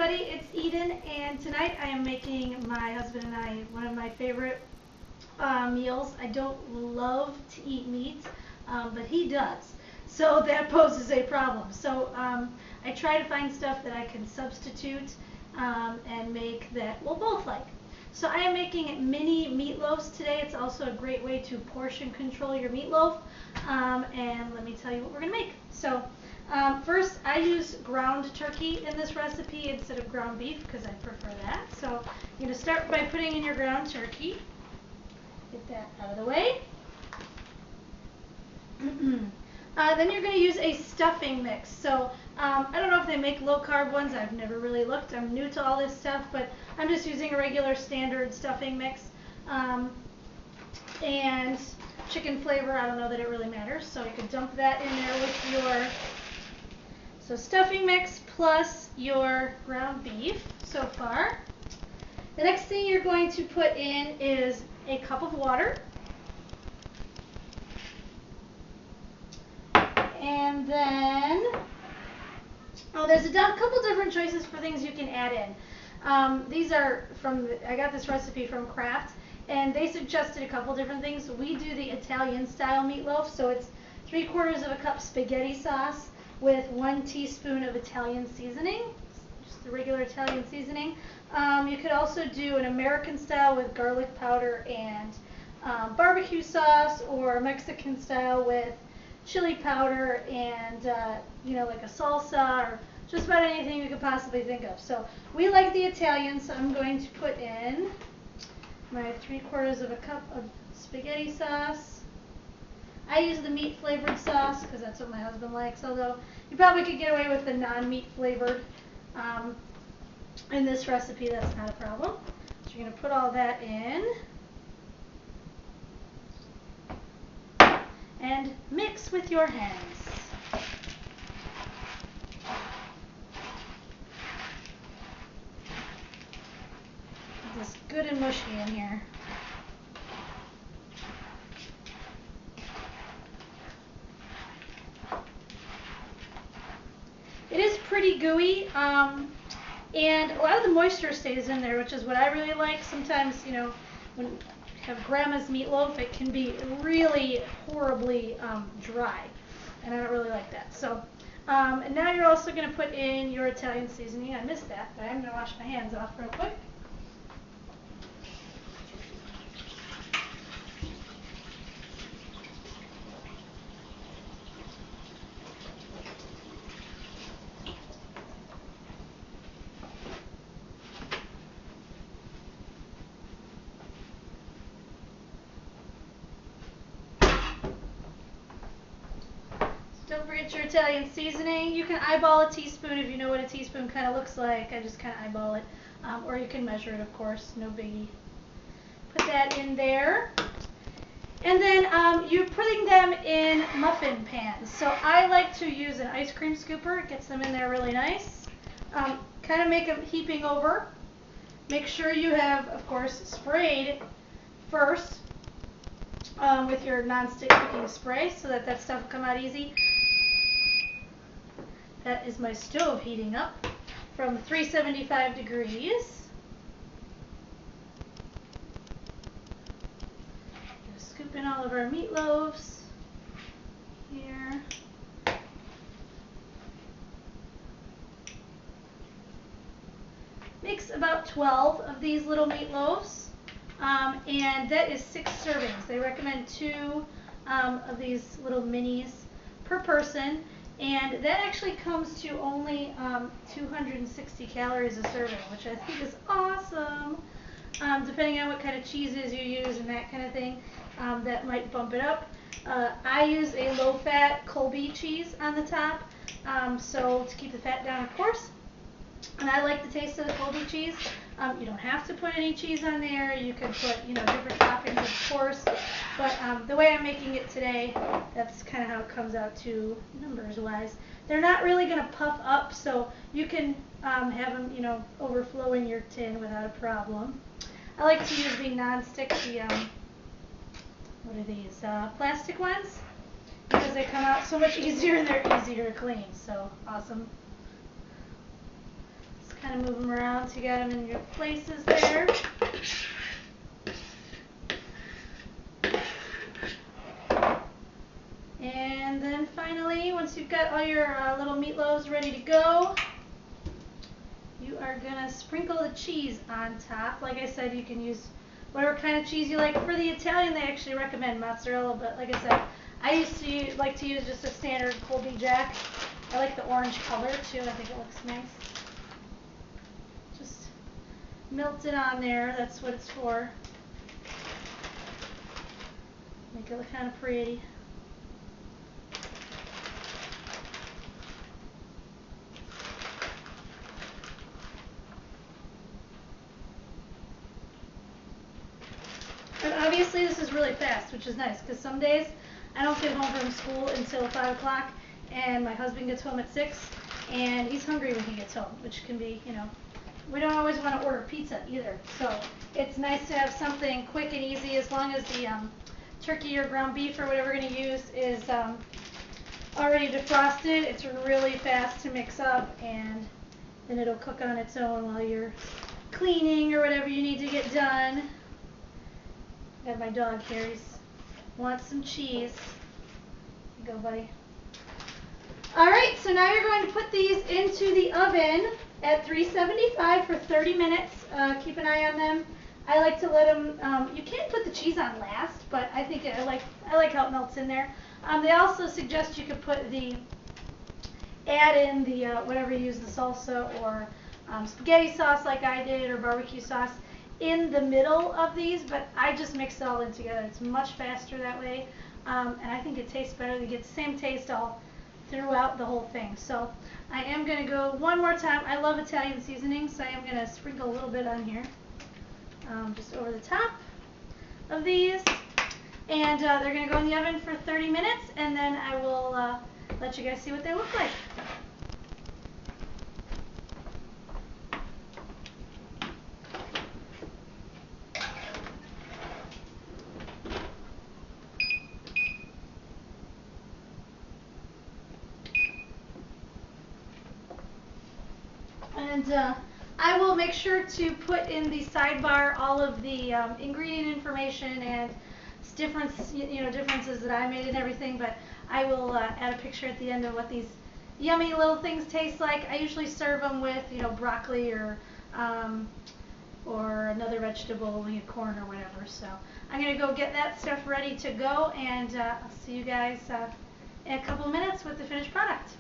everybody, it's Eden, and tonight I am making my husband and I one of my favorite meals. I don't love to eat meat, but he does, so that poses a problem. So I try to find stuff that I can substitute and make that we'll both like. So I am making mini meatloaves today. It's also a great way to portion control your meatloaf, and let me tell you what we're going to make. So first, I use ground turkey in this recipe instead of ground beef because I prefer that. So you're going to start by putting in your ground turkey. Get that out of the way. Then you're going to use a stuffing mix. So I don't know if they make low-carb ones. I've never really looked. I'm new to all this stuff, but I'm just using a regular standard stuffing mix. And chicken flavor, I don't know that it really matters. So you can dump that in there with your stuffing mix plus your ground beef so far. The next thing you're going to put in is a cup of water. And then, there's a couple different choices for things you can add in. These are I got this recipe from Kraft, and they suggested a couple different things. We do the Italian style meatloaf, so it's 3/4 of a cup spaghetti sauce with 1 teaspoon of Italian seasoning, just the regular Italian seasoning. You could also do an American style with garlic powder and barbecue sauce, or Mexican style with chili powder and like a salsa, or just about anything you could possibly think of. So we like the Italian, so I'm going to put in my 3/4 of a cup of spaghetti sauce. I use the meat flavored sauce because that's what my husband likes, although you probably could get away with the non-meat flavored in this recipe. That's not a problem. So you're going to put all that in and mix with your hands. Get this good and mushy in here. It is pretty gooey, and a lot of the moisture stays in there, which is what I really like. Sometimes, when you have grandma's meatloaf, it can be really horribly dry, and I don't really like that. So, and now you're also going to put in your Italian seasoning. I missed that, but I'm going to wash my hands off real quick. Don't forget your Italian seasoning. You can eyeball a teaspoon if you know what a teaspoon kind of looks like. I just kind of eyeball it. Or you can measure it, of course. No biggie. Put that in there. And then you're putting them in muffin pans. So I like to use an ice cream scooper. It gets them in there really nice. Kind of make them heaping over. Make sure you have, of course, sprayed first with your non-stick cooking spray so that stuff will come out easy. That is my stove heating up from 375 degrees. Scoop in all of our meatloaves here. Makes about 12 of these little meatloaves, and that is 6 servings. They recommend 2 of these little minis per person. And that actually comes to only 260 calories a serving, which I think is awesome. Depending on what kind of cheeses you use and that kind of thing, that might bump it up. I use a low-fat Colby cheese on the top, so to keep the fat down, of course. And I like the taste of the Colby cheese. You don't have to put any cheese on there. You can put, different toppings, of course. But the way I'm making it today, that's kind of how it comes out to numbers-wise. They're not really going to puff up, so you can have them, overflow in your tin without a problem. I like to use the non-stick, what are these, plastic ones, because they come out so much easier and they're easier to clean. So awesome. kind of move them around to get them in your places there. And then finally, once you've got all your little meatloaves ready to go, you are going to sprinkle the cheese on top. Like I said, you can use whatever kind of cheese you like. For the Italian, they actually recommend mozzarella, but like I said, I used to like to use just a standard Colby Jack. I like the orange color too. I think it looks nice. Just melt it on there. That's what it's for. Make it look kind of pretty. And obviously this is really fast, which is nice, because some days I don't get home from school until 5 o'clock, and my husband gets home at 6, and he's hungry when he gets home, which can be, you know, we don't always want to order pizza either. So it's nice to have something quick and easy, as long as the turkey or ground beef or whatever we're going to use is already defrosted. It's really fast to mix up, and then it'll cook on its own while you're cleaning or whatever you need to get done. I have my dog here. He wants some cheese. Here you go, buddy. Alright, so now you're going to put these into the oven at 375 for 30 minutes. Keep an eye on them. I like to let them, you can put the cheese on last, but I think I like how it melts in there. They also suggest you could add in the, whatever you use, the salsa or spaghetti sauce like I did, or barbecue sauce, in the middle of these, but I just mix it all in together. It's much faster that way, and I think it tastes better. You get the same taste all throughout the whole thing. So I am going to go one more time. I love Italian seasoning, so I am going to sprinkle a little bit on here, just over the top of these, and they're going to go in the oven for 30 minutes, and then I will let you guys see what they look like. And I will make sure to put in the sidebar all of the ingredient information and differences that I made and everything, but I will add a picture at the end of what these yummy little things taste like. I usually serve them with, broccoli or another vegetable, corn or whatever. So I'm going to go get that stuff ready to go, and I'll see you guys in a couple of minutes with the finished product.